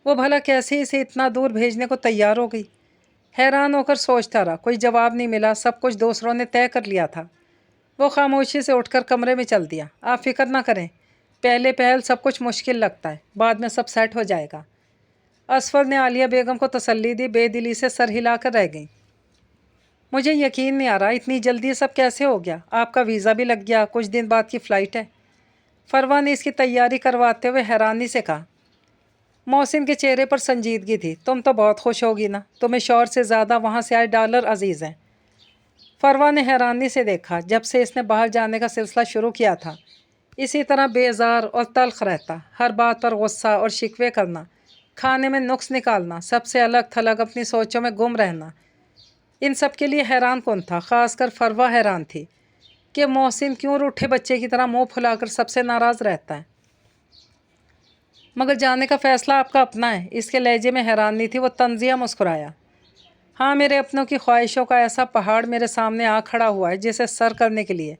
[SPEAKER 1] وہ بھلا کیسے اسے اتنا دور بھیجنے کو تیار ہو گئی؟ حیران ہو کر سوچتا رہا۔ کوئی جواب نہیں ملا۔ سب کچھ دوسروں نے طے کر لیا تھا۔ وہ خاموشی سے اٹھ کر کمرے میں چل دیا۔ آپ فکر نہ کریں، پہلے پہل سب کچھ مشکل لگتا ہے، بعد میں سب سیٹ ہو جائے گا۔ اصفر نے عالیہ بیگم کو تسلی دی۔ بے دلی سے سر ہلا کر رہ گئیں۔ مجھے یقین نہیں آ رہا اتنی جلدی سب کیسے ہو گیا۔ آپ کا ویزا بھی لگ گیا، کچھ دن بعد کی فلائٹ ہے۔ فروا نے اس کی تیاری کرواتے ہوئے حیرانی سے کہا۔ محسن کے چہرے پر سنجیدگی تھی۔ تم تو بہت خوش ہوگی نا، تمہیں شوہر سے زیادہ وہاں سے آئے ڈالر عزیز ہیں۔ فروا نے حیرانی سے دیکھا، جب سے اس نے باہر جانے کا سلسلہ شروع کیا تھا اسی طرح بیزار اور تلخ رہتا، ہر بات پر غصہ اور شکوے کرنا، کھانے میں نقص نکالنا، سب سے الگ تھلگ اپنی سوچوں میں گم رہنا۔ ان سب کے لیے حیران کون تھا؟ خاص کر فروا حیران تھی کہ محسن کیوں روٹھے بچے کی طرح منہ پھلا کر سب سے ناراض رہتا ہے۔ مگر جانے کا فیصلہ آپ کا اپنا ہے، اس کے لہجے میں حیرانی تھی۔ وہ طنزیہ مسکرایا۔ ہاں، میرے اپنوں کی خواہشوں کا ایسا پہاڑ میرے سامنے آ کھڑا ہوا ہے جسے سر کرنے کے لیے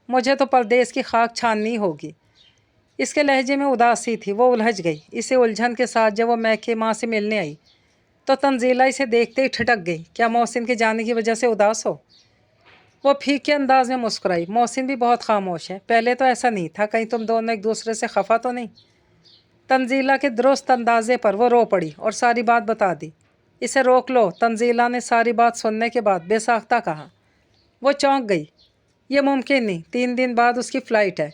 [SPEAKER 1] مجھے تو پردیس کی خاک چھاننی ہوگی۔ اس کے لہجے میں اداسی تھی۔ وہ الجھ گئی۔ اسی الجھن کے ساتھ جب وہ میکے ماں سے ملنے آئی تو تنزیلہ اسے دیکھتے ہی ٹھٹک گئی۔ کیا محسن کے جانے کی وجہ سے اداس ہو؟ وہ پھیکے انداز میں مسکرائی۔ محسن بھی بہت خاموش ہے، پہلے تو ایسا نہیں تھا، کہیں تم دونوں ایک دوسرے سے خفا تو نہیں؟ تنزیلہ کے درست اندازے پر وہ رو پڑی اور ساری بات بتا دی۔ اسے روک لو، تنزیلہ نے ساری بات سننے کے بعد بے ساختہ کہا۔ وہ چونک گئی۔ یہ ممکن نہیں، 3 دن بعد اس کی فلائٹ ہے۔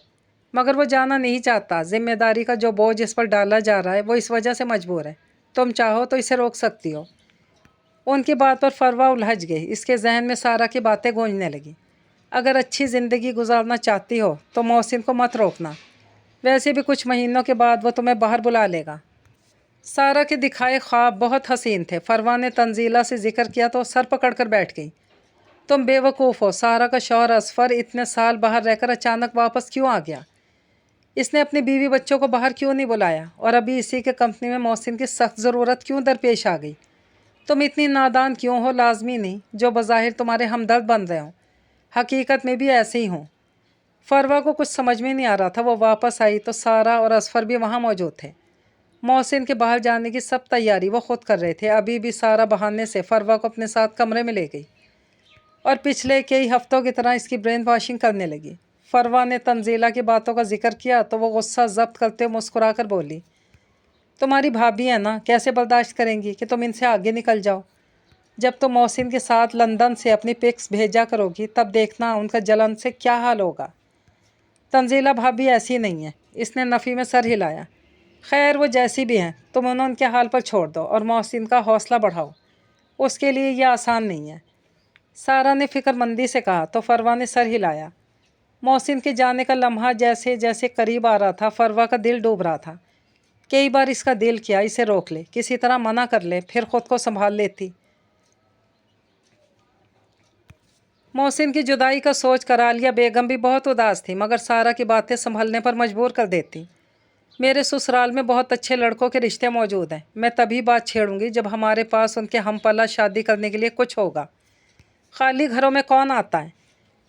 [SPEAKER 1] مگر وہ جانا نہیں چاہتا۔ ذمہ داری کا جو بوجھ اس پر ڈالا جا رہا ہے وہ اس وجہ سے مجبور ہے۔ تم چاہو تو اسے روک سکتی ہو۔ ان کی بات پر فروا الجھ گئی۔ اس کے ذہن میں سارا کی باتیں گونجنے لگیں۔ اگر اچھی زندگی گزارنا چاہتی ہو تو محسن کو مت روکنا، ویسے بھی کچھ مہینوں کے بعد وہ تمہیں باہر بلا لے گا۔ سارا کے دکھائے خواب بہت حسین تھے۔ فروا نے تنزیلہ سے ذکر کیا تو سر پکڑ کر بیٹھ گئی۔ تم بے وقوف ہو، سارا کا شوہر اصفر اتنے سال باہر رہ کر اچانک واپس کیوں آ گیا؟ اس نے اپنی بیوی بچوں کو باہر کیوں نہیں بلایا؟ اور ابھی اسی کے کمپنی میں محسن کی سخت ضرورت کیوں درپیش آ گئی؟ تم اتنی نادان کیوں ہو؟ لازمی نہیں جو بظاہر تمہارے ہمدرد بن رہے ہوں حقیقت میں بھی ایسے ہی ہوں۔ فروا کو کچھ سمجھ میں نہیں آ رہا تھا۔ وہ واپس آئی تو سارا اور اصفر بھی وہاں موجود تھے۔ محسن کے باہر جانے کی سب تیاری وہ خود کر رہے تھے۔ ابھی بھی سارا بہانے سے فروا کو اپنے ساتھ کمرے میں لے گئی اور پچھلے کئی ہفتوں کی طرح اس کی برین واشنگ کرنے لگی۔ فروا نے تنزیلہ کی باتوں کا ذکر کیا تو وہ غصہ ضبط کرتے مسکرا کر بولی، تمہاری بھابھی ہے نا، کیسے برداشت کریں گی کہ تم ان سے آگے نکل جاؤ؟ جب تم محسن کے ساتھ لندن سے اپنی پکس بھیجا کرو گی تب دیکھنا ان کا جلن سے کیا حال ہوگا۔ تنزیلہ بھابھی ایسی نہیں ہے، اس نے نفی میں سر ہلایا۔ خیر وہ جیسی بھی ہیں، تم انہیں ان کے حال پر چھوڑ دو اور محسن کا حوصلہ بڑھاؤ، اس کے لیے یہ آسان نہیں ہے۔ سارا نے فکر مندی سے کہا تو فروا نے سر ہلایا۔ محسن کے جانے کا لمحہ جیسے جیسے قریب آ رہا تھا فروا کا دل ڈوب رہا تھا۔ کئی بار اس کا دل کیا اسے روک لے، کسی طرح منع کر لے، پھر خود کو سنبھال لیتی۔ محسن کی جدائی کا سوچ کر عالیہ بیگم بھی بہت اداس تھی، مگر سارا کی باتیں سنبھلنے پر مجبور کر دیتی۔ میرے سسرال میں بہت اچھے لڑکوں کے رشتے موجود ہیں، میں تبھی بات چھیڑوں گی جب ہمارے پاس ان کے ہم پلہ شادی کرنے کے لیے کچھ ہوگا۔ خالی گھروں میں کون آتا ہے؟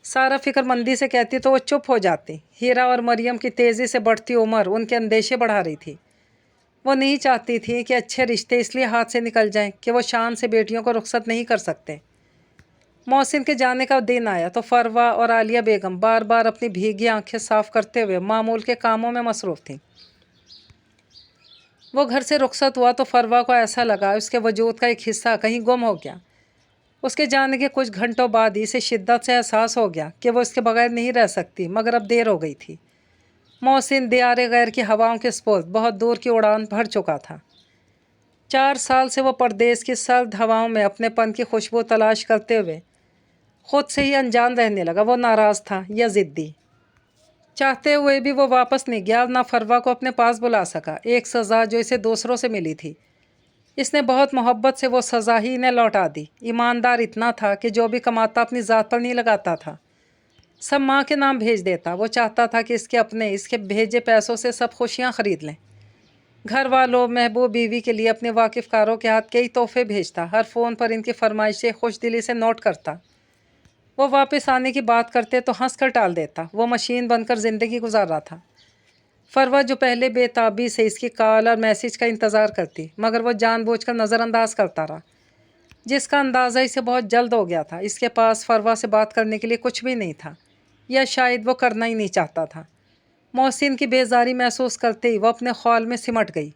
[SPEAKER 1] سارا فکر مندی سے کہتی تو وہ چپ ہو جاتی۔ ہیرا اور مریم کی تیزی سے بڑھتی عمر ان کے اندیشے بڑھا رہی تھی۔ وہ نہیں چاہتی تھی کہ اچھے رشتے اس لیے ہاتھ سے نکل جائیں کہ وہ شان سے بیٹیوں کو رخصت نہیں کر سکتے۔ محسن کے جانے کا دن آیا تو فروا اور عالیہ بیگم بار بار اپنی بھیگی آنکھیں صاف کرتے ہوئے معمول کے کاموں میں مصروف تھیں۔ وہ گھر سے رخصت ہوا تو فروا کو ایسا لگا اس کے وجود کا ایک حصہ کہیں گم ہو گیا۔ اس کے جانے کے کچھ گھنٹوں بعد اسے شدت سے احساس ہو گیا کہ وہ اس کے بغیر نہیں رہ سکتی، مگر اب دیر ہو گئی تھی۔ محسن دیار غیر کی ہواؤں کے سپرد بہت دور کی اڑان بھر چکا تھا۔ 4 سال سے وہ پردیس کی سرد ہواؤں میں اپنے پن کی خوشبو تلاش کرتے ہوئے خود سے ہی انجان رہنے لگا۔ وہ ناراض تھا یا ضدی؟ چاہتے ہوئے بھی وہ واپس نہیں گیا، نہ فروا کو اپنے پاس بلا سکا۔ ایک سزا جو اسے دوسروں سے ملی تھی، اس نے بہت محبت سے وہ سزا ہی انہیں لوٹا دی۔ ایماندار اتنا تھا کہ جو بھی کماتا اپنی ذات پر نہیں لگاتا تھا، سب ماں کے نام بھیج دیتا۔ وہ چاہتا تھا کہ اس کے بھیجے پیسوں سے سب خوشیاں خرید لیں۔ گھر والوں، محبوب بیوی کے لیے اپنے واقف کاروں کے ہاتھ کئی تحفے بھیجتا۔ ہر فون پر ان کی فرمائشیں خوش دلی سے نوٹ کرتا۔ وہ واپس آنے کی بات کرتے تو ہنس کر ٹال دیتا۔ وہ مشین بن کر زندگی گزار رہا تھا۔ فروا جو پہلے بے تابی سے اس کی کال اور میسج کا انتظار کرتی، مگر وہ جان بوجھ کر نظر انداز کرتا رہا، جس کا اندازہ اسے بہت جلد ہو گیا تھا۔ اس کے پاس فروا سے بات کرنے کے لیے کچھ بھی نہیں تھا، یا شاید وہ کرنا ہی نہیں چاہتا تھا۔ محسن کی بیزاری محسوس کرتے ہی وہ اپنے خیال میں سمٹ گئی۔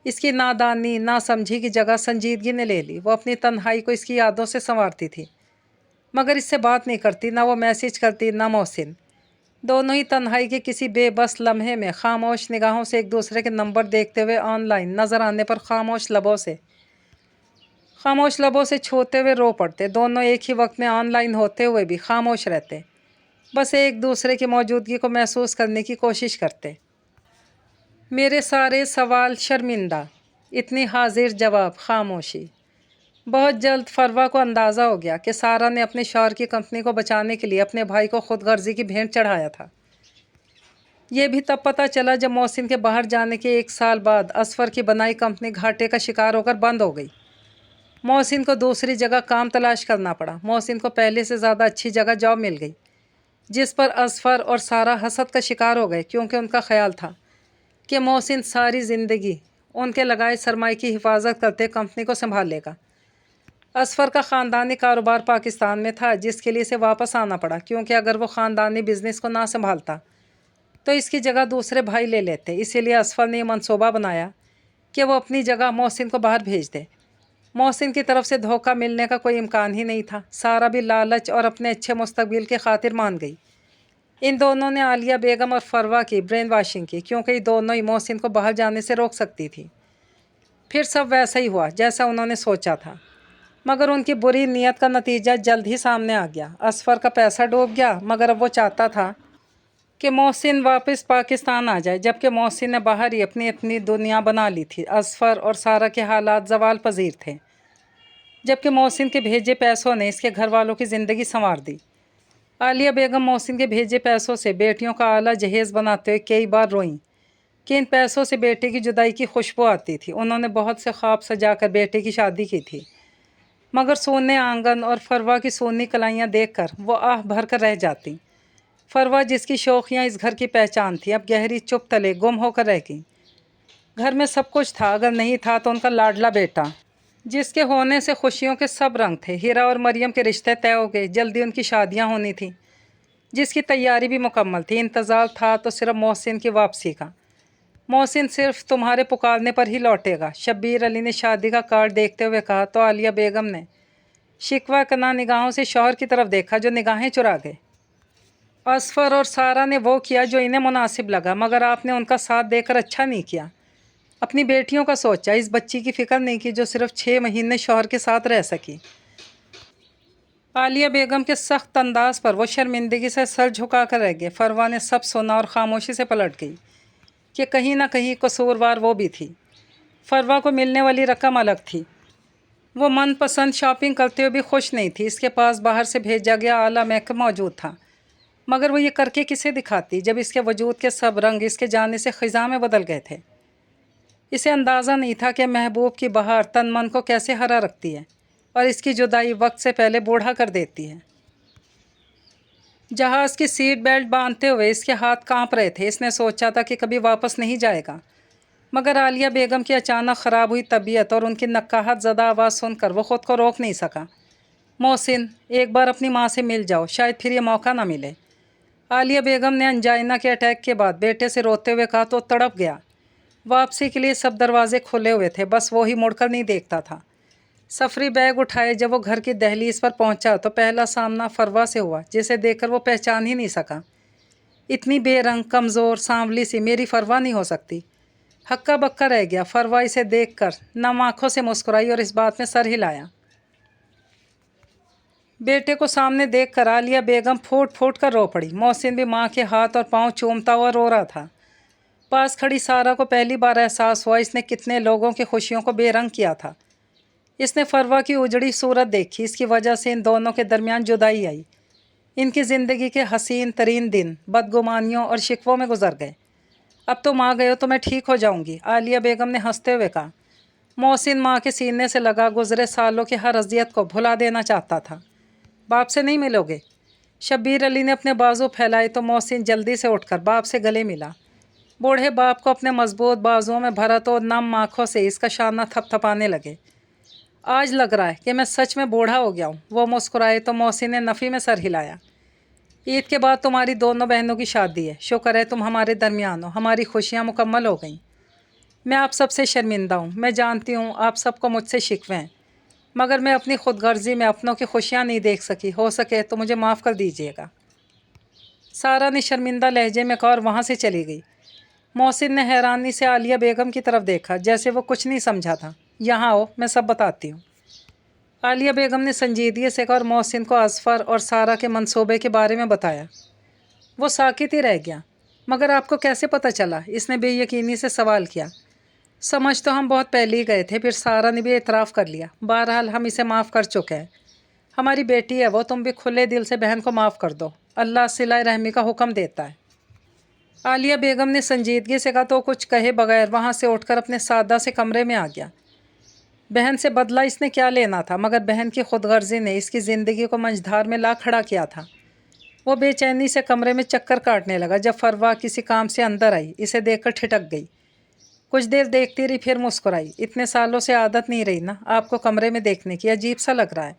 [SPEAKER 1] اس کی نادانی، ناسمجھی کی جگہ سنجیدگی نے لے لی۔ وہ اپنی تنہائی کو اس کی یادوں سے سنوارتی تھی، مگر اس سے بات نہیں کرتی، نہ وہ میسج کرتی نہ محسن۔ دونوں ہی تنہائی کے کسی بے بس لمحے میں خاموش نگاہوں سے ایک دوسرے کے نمبر دیکھتے ہوئے آن لائن نظر آنے پر خاموش لبوں سے खामोश लबों से छूते हुए रो पड़ते। दोनों एक ही वक्त में ऑनलाइन होते हुए भी खामोश रहते, बस एक दूसरे की मौजूदगी को महसूस करने की कोशिश करते। मेरे सारे सवाल शर्मिंदा, इतनी हाजिर जवाब, खामोशी। बहुत जल्द फरवा को अंदाज़ा हो गया कि सारा ने अपने शौहर की कंपनी को बचाने के लिए अपने भाई को खुदगर्जी की भेंट चढ़ाया था। यह भी तब पता चला जब मोहसिन के बाहर जाने के 1 साल बाद असफर की बनाई कंपनी घाटे का शिकार होकर बंद हो गई। मोहसिन को दूसरी जगह काम तलाश करना पड़ा। मोहसिन को पहले से ज़्यादा अच्छी जगह जॉब मिल गई, जिस पर असफर और सारा हसद का शिकार हो गए, क्योंकि उनका ख्याल था कि मोहसिन सारी ज़िंदगी उनके लगाए सरमाए की हिफाजत करते कंपनी को संभाल लेगा। असफर का ख़ानदानी कारोबार पाकिस्तान में था, जिसके लिए इसे वापस आना पड़ा, क्योंकि अगर वो ख़ानदानी बिजनेस को ना संभालता तो इसकी जगह दूसरे भाई ले लेते। इसीलिए असफर ने मंसूबा बनाया कि वो अपनी जगह मोहसिन को बाहर भेज दे। मोहसिन की तरफ से धोखा मिलने का कोई इम्कान ही नहीं था। सारा भी लालच और अपने अच्छे मुस्तकबिल की खातिर मान गई। इन दोनों ने आलिया बेगम और फरवा की ब्रेन वाशिंग की, क्योंकि ये दोनों ही मोहसिन को बाहर जाने से रोक सकती थी। फिर सब वैसा ही हुआ जैसा उन्होंने सोचा था, मगर उनकी बुरी नीयत का नतीजा जल्द ही सामने आ गया। असफर का पैसा डूब गया, मगर अब वो चाहता था कि मोहसिन वापस पाकिस्तान आ जाए, जबकि मोहसिन ने बाहर ही अपनी दुनिया बना ली थी। असफर और सारा के हालात जवाल पजीर थे, जबकि मोहसिन के भेजे पैसों ने इसके घर वालों की ज़िंदगी संवार दी। आलिया बेगम मोहसिन के भेजे पैसों से बेटियों का आला जहेज़ बनाते हुए कई बार रोईं कि इन पैसों से बेटे की जुदाई की खुशबू आती थी। उन्होंने बहुत से ख्वाब सजाकर बेटे की शादी की थी, मगर सोने आंगन और फरवा की सोनी कलाइयाँ देखकर वो आह भर कर रह जाती। फरवा, जिसकी शौकियाँ इस घर की पहचान थी, अब गहरी चुप तले गुम होकर रह गई। घर में सब कुछ था, अगर नहीं था तो उनका लाडला बेटा, जिसके होने से खुशियों के सब रंग थे। हीरा और मरियम के रिश्ते तय हो गए, जल्दी उनकी शादियां होनी थी, जिसकी तैयारी भी मुकम्मल थी। इंतज़ार था तो सिर्फ मोहसिन की वापसी का। मोहसिन सिर्फ तुम्हारे पुकारने पर ही लौटेगा, शब्बीर अली ने शादी का कार्ड देखते हुए कहा। तो आलिया बेगम ने शिकवा कना निगाहों से शौहर की तरफ देखा, जो निगाहें चुरा गए। असफर और सारा ने वो किया जो इन्हें मुनासिब लगा, मगर आपने उनका साथ देकर अच्छा नहीं किया। अपनी बेटियों का सोचा, इस बच्ची की फ़िक्र नहीं की जो सिर्फ 6 महीने शौहर के साथ रह सकी। आलिया बेगम के सख्त अंदाज पर वो शर्मिंदगी से सर झुका कर रह गए। फरवा ने सब सुना और ख़ामोशी से पलट गई कि कहीं ना कहीं कसूरवार वो भी थी। फरवा को मिलने वाली रकम अलग थी। वो मनपसंद शॉपिंग करते हुए भी खुश नहीं थी। इसके पास बाहर से भेजा गया आला मेकअप मौजूद था, मगर वो ये करके किसे दिखाती जब इसके वजूद के सब रंग इसके जाने से ख़िज़ा में बदल गए थे। इसे अंदाज़ा नहीं था कि महबूब की बहार तन मन को कैसे हरा रखती है और इसकी जुदाई वक्त से पहले बूढ़ा कर देती है। जहाज़ की सीट बेल्ट बांधते हुए इसके हाथ कांप रहे थे। इसने सोचा था कि कभी वापस नहीं जाएगा, मगर आलिया बेगम की अचानक ख़राब हुई तबीयत और उनकी नक्काहत ज़दा आवाज़ सुनकर वो ख़ुद को रोक नहीं सका। मोहसिन, एक बार अपनी माँ से मिल जाओ, शायद फिर ये मौका ना मिले। आलिया बेगम ने अंजाइना के अटैक के बाद बेटे से रोते हुए कहा तो तड़प गया। वापसी के लिए सब दरवाजे खुले हुए थे, बस वो ही मुड़कर नहीं देखता था। सफरी बैग उठाए जब वो घर की दहलीज पर पहुंचा तो पहला सामना फरवा से हुआ, जिसे देखकर वो पहचान ही नहीं सका। इतनी बेरंग, कमज़ोर, सांवली सी मेरी फरवा नहीं हो सकती। हक्का बक्का रह गया। फरवा इसे देखकर नम आँखों से मुस्कुराई और इस बात में सर हिलाया। बेटे को सामने देखकर आलिया बेगम फूट फूट कर रो पड़ी। मोहसिन भी माँ के हाथ और पाँव चूमता हुआ रो रहा था। पास खड़ी सारा को पहली बार एहसास हुआ इसने कितने लोगों की खुशियों को बेरंग किया था। इसने फरवा की उजड़ी सूरत देखी, इसकी वजह से इन दोनों के दरमियान जुदाई आई। इनकी ज़िंदगी के हसीन तरीन दिन बदगुमानियों और शिकवों में गुजर गए। अब तुम आ गए हो तो मैं ठीक हो जाऊंगी, आलिया बेगम ने हंसते हुए कहा। मोहसिन माँ के सीने से लगा गुजरे सालों की हर अजियत को भुला देना चाहता था। बाप से नहीं मिलोगे? शब्बीर अली ने अपने बाजू फैलाए तो मोहसिन जल्दी से उठकर बाप से गले मिला। बूढ़े बाप को अपने मजबूत बाजुओं में भरा तो नम आँखों से इसका शाना थपथपाने लगे। आज लग रहा है कि मैं सच में बूढ़ा हो गया हूँ। वो मुस्कुराए तो मोहसिन ने नफ़ी में सर हिलाया। ईद के बाद तुम्हारी दोनों बहनों की शादी है, शुक्र है तुम हमारे दरमियान हो। हमारी खुशियाँ मुकम्मल हो गईं। मैं आप सबसे शर्मिंदा हूँ। मैं जानती हूँ आप सबको मुझसे शिकवे हैं, मगर मैं अपनी खुदगर्जी में अपनों की खुशियाँ नहीं देख सकी। हो सके तो मुझे माफ़ कर दीजिएगा। सारा ने शर्मिंदा लहजे में कहा और वहाँ से चली गई। मोहसिन ने हैरानी से आलिया बेगम की तरफ देखा, जैसे वो कुछ नहीं समझा था। यहाँ आओ, मैं सब बताती हूँ। आलिया बेगम ने संजीदगी से और मोहसिन को असफर और सारा के मंसूबे के बारे में बताया। वो साकित ही रह गया। मगर आपको कैसे पता चला? इसने बेयकीनी से सवाल किया। समझ तो हम बहुत पहले ही गए थे, फिर सारा ने भी एतराफ़ कर लिया। बहरहाल हम इसे माफ़ कर चुके हैं। हमारी बेटी है वो, तुम भी खुले दिल से बहन को माफ़ कर दो। अल्लाह सिला रहमी का हुक्म देता है। आलिया बेगम ने संजीदगी से कहा तो कुछ कहे बगैर वहाँ से उठकर अपने सादा से कमरे में आ गया। बहन से बदला इसने क्या लेना था, मगर बहन की खुदगर्जी ने इसकी ज़िंदगी को मंझधार में ला खड़ा किया था। वो बेचैनी से कमरे में चक्कर काटने लगा। जब फरवा किसी काम से अंदर आई, इसे देखकर ठिठक गई। कुछ देर देखती रही, फिर मुस्कुराई। इतने सालों से आदत नहीं रही ना आपको कमरे में देखने की, अजीब सा लग रहा है।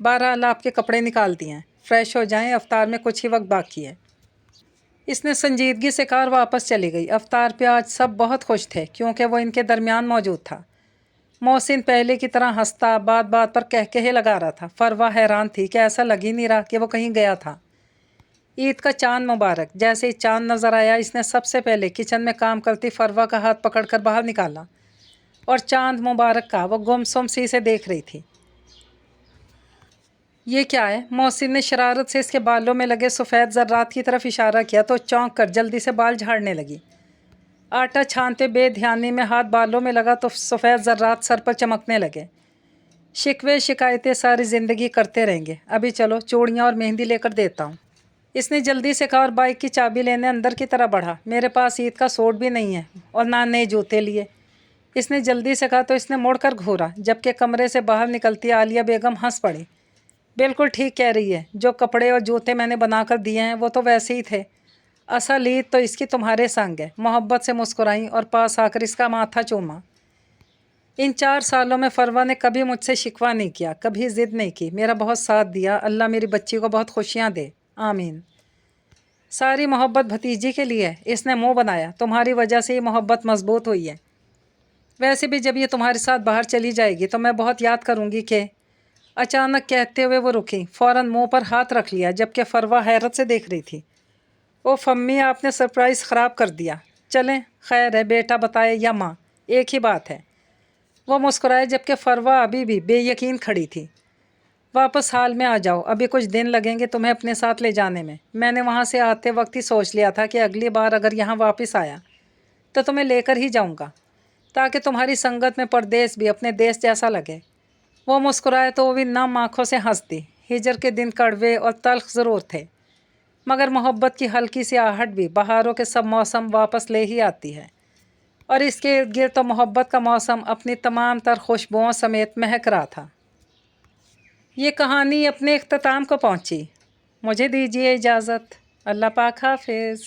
[SPEAKER 1] बहरहाल आपके कपड़े निकाल दिए हैं, फ्रेश हो जाएं, अफ्तार में कुछ ही वक्त बाकी है। इसने संजीदगी से कार वापस चली गई। अफ्तार पे आज सब बहुत खुश थे क्योंकि वो इनके दरमियान मौजूद था। मोहसिन पहले की तरह हंसता, बात बात पर कहकहे लगा रहा था। फरवा हैरान थी कि ऐसा लग ही नहीं रहा कि वो कहीं गया था। ईद का चांद मुबारक। जैसे ही चांद नज़र आया, इसने सबसे पहले किचन में काम करती फरवा का हाथ पकड़कर बाहर निकाला और चांद मुबारक का वो गुमसुम सी से देख रही थी। ये क्या है? मोहसिन ने शरारत से इसके बालों में लगे सफ़ेद ज़र्रात की तरफ इशारा किया तो चौंक कर जल्दी से बाल झाड़ने लगी। आटा छानते बेध्यानी में हाथ बालों में लगा तो सफ़ेद ज़र्रात सर पर चमकने लगे। शिकवे शिकायतें सारी ज़िंदगी करते रहेंगे। अभी चलो चूड़ियाँ और मेहंदी लेकर देता हूँ। इसने जल्दी से कहा और बाइक की चाबी लेने अंदर की तरह बढ़ा। मेरे पास ईद का सूट भी नहीं है और ना नए जूते लिए। इसने जल्दी से कहा तो इसने मुड़कर घूरा। जबकि कमरे से बाहर निकलती आलिया बेगम हंस पड़ी। बिल्कुल ठीक कह रही है, जो कपड़े और जूते मैंने बनाकर दिए हैं वो तो वैसे ही थे। असल ईद तो इसकी तुम्हारे संग है। मोहब्बत से मुस्कुराई और पास आकर इसका माथा चूमा। इन 4 सालों में फरवा ने कभी मुझसे शिकवा नहीं किया, कभी ज़िद नहीं की, मेरा बहुत साथ दिया। अल्लाह मेरी बच्ची को बहुत खुशियाँ दे, आमीन। सारी मोहब्बत भतीजी के लिए। इसने मुंह बनाया। तुम्हारी वजह से ये मोहब्बत मजबूत हुई है। वैसे भी जब ये तुम्हारे साथ बाहर चली जाएगी तो मैं बहुत याद करूँगी कि। अचानक कहते हुए वो रुकी, फ़ौरन मुंह पर हाथ रख लिया, जबकि फरवा हैरत से देख रही थी। ओ फम्मी, आपने सरप्राइज़ ख़राब कर दिया। चलें, खैर है, बेटा बताए या माँ, एक ही बात है। वो मुस्कुराए जबकि फरवा अभी भी बेयकीन खड़ी थी। वापस हाल में आ जाओ, अभी कुछ दिन लगेंगे तुम्हें अपने साथ ले जाने में। मैंने वहाँ से आते वक्त ही सोच लिया था कि अगली बार अगर यहाँ वापस आया तो तुम्हें लेकर ही जाऊँगा, ताकि तुम्हारी संगत में परदेस भी अपने देश जैसा लगे। वो मुस्कुराए तो वो भी नम आँखों से हंस दी। हिजर के दिन कड़वे और तल्ख ज़रूर थे, मगर मोहब्बत की हल्की सी आहट भी बहारों के सब मौसम वापस ले ही आती है। और इसके इर्द गिर्द तो मोहब्बत का मौसम अपनी तमाम तर खुशबुओं समेत महक रहा था। ये कहानी अपने इख्तिताम को पहुंची। मुझे दीजिए इजाज़त। अल्लाह पाक हाफ़िज़।